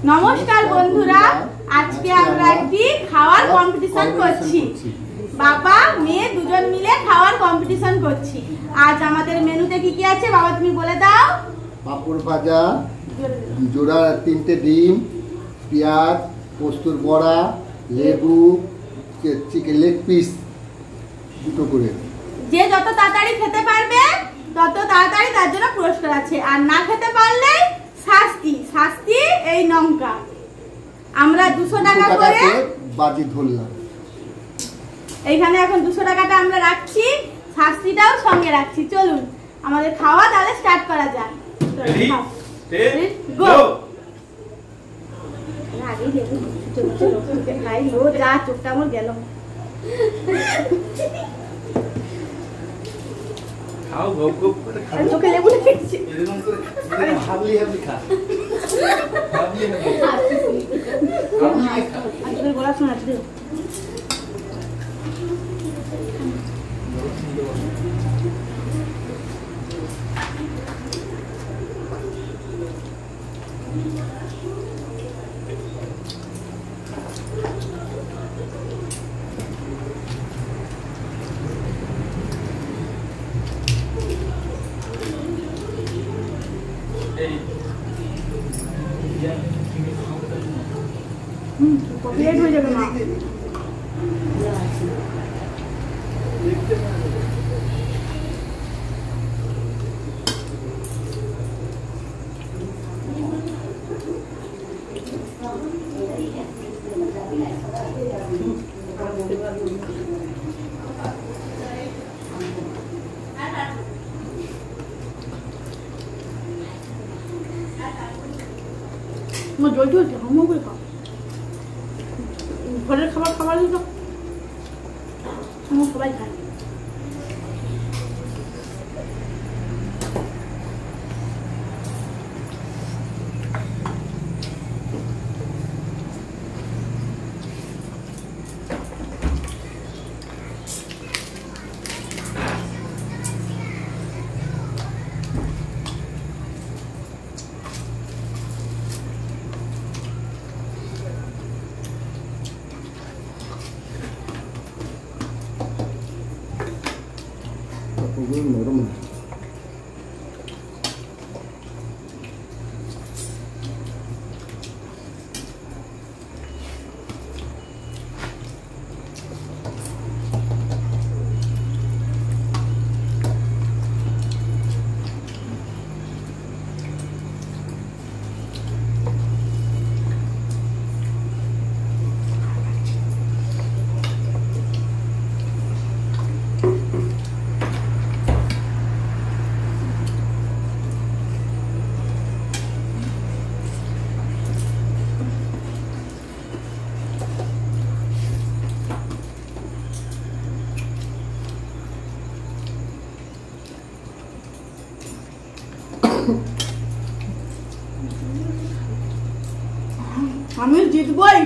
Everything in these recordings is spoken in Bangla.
নমস্কার বন্ধুরা, আজকে আমরা একটি খাওয়ার কম্পিটিশন করছি। বাবা মেয়ে দুজন মিলে খাওয়ার কম্পিটিশন করছি। আজ আমাদের মেনুতে কি কি আছে বাবা তুমি বলে দাও। পাপড় ভাজা, জোড়া 3টে ডিম, পেঁয়াজ, পোস্তর বড়া, লেবু, চিকেন লেগ পিস 2টো করে। যে যত তাড়াতাড়ি খেতে পারবে তত তাড়াতাড়ি তার জন্য পুরস্কার আছে, আর না খেতে পারলে শাস্তি এই লঙ্কা। আমরা 200 টাকা করে বাজি ধরলাম। এইখানে এখন 200 টাকাটা আমরা রাখছি, শাস্তিটাও সঙ্গে রাখছি। চলুন আমাদের খাওয়া তাহলে স্টার্ট করা যাক। যা চোখটা আমার গেল। খাও গপ গপ করে খাও। চোখে লেবু লেগেছে। এরকম করে হাবলি হাবলি খা। হাবলি হাবলি খা। আজকে গলা শোনাচ্ছে। কপিরাইট হয়ে যাবে না। জল চলছে হাম করে খাও। ঘরের খাবার দিতো সবাই খায়। নরম আমি জিতবই।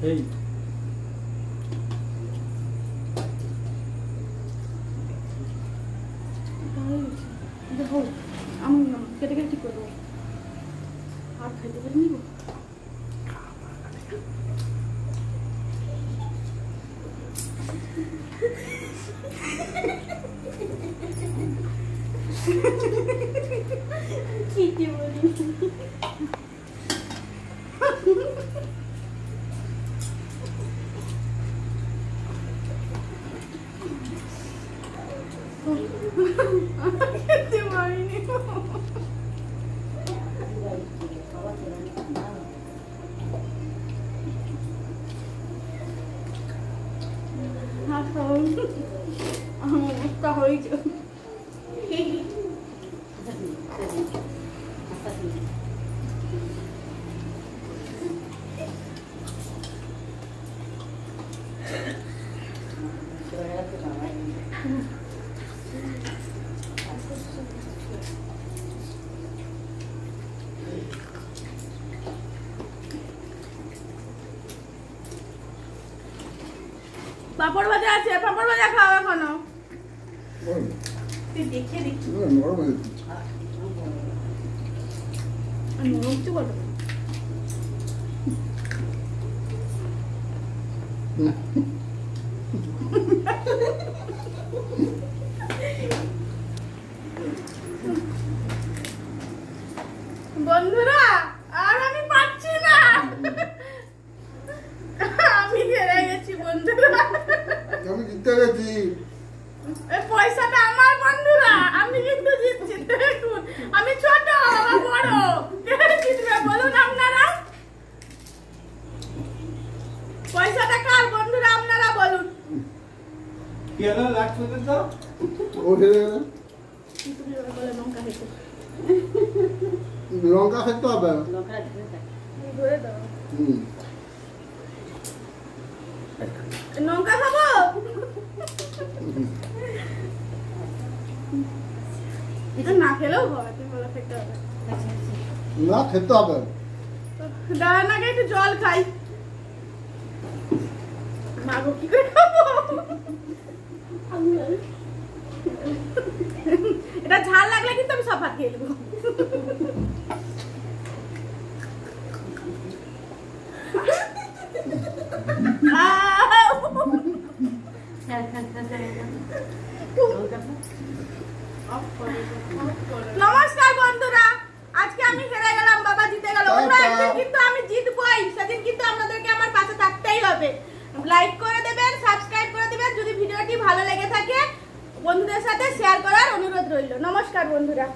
এই দেখো আমি কেটে কেটে ঠিক করবো আর খাইতে পারি নিব কি বলি খেতে পারিনি আমার অবস্থা হয়েছে পাপড় ভাজা আছে পাপড় ভাজা খাও এখনো তুই দেখে দেখি নরম হয়ে যাচ্ছে। নরম তো বলো বন্ধুরা আর আমি পাচ্ছি না আমি হেরে গেছি বন্ধুরা আমি জিতে গেছি। এই পয়সাটা আমার বন্ধুরা আমি কিন্তু জিতছি দেখুন আমি ছোট বাবা বড় কে জিতবে বলুন আপনারা পয়সাটা কার বন্ধুরা আপনারা বলুন কি হলো লাগছে তো ও হেরে গেল। তুমি বলে লঙ্কা খেতে লঙ্কা খেতে হবে। ধরে দাও হুম। লঙ্কা খাবো এটা না খেলেও হয় তুমি বলে খেতে হবে না খেতে হবে। দাঁড়ান আগে একটু জল খাই মাগো কি করে খাবো এটা ঝাল লাগলে কিন্তু আমি সব খেয়ে নেবো নমস্কার বন্ধুরা আজকে আমি হেরে গেলাম বাবা জিতে গেল অন্য একদিন কিন্তু আমি জিতবই সেদিন কিন্তু আপনাদেরকে আমার পাশে থাকতেই হবে লাইক করে দেবেন সাবস্ক্রাইব করে দেবেন যদি ভিডিওটি ভালো লেগে থাকে বন্ধুদের সাথে শেয়ার করার অনুরোধ রইল নমস্কার বন্ধুরা।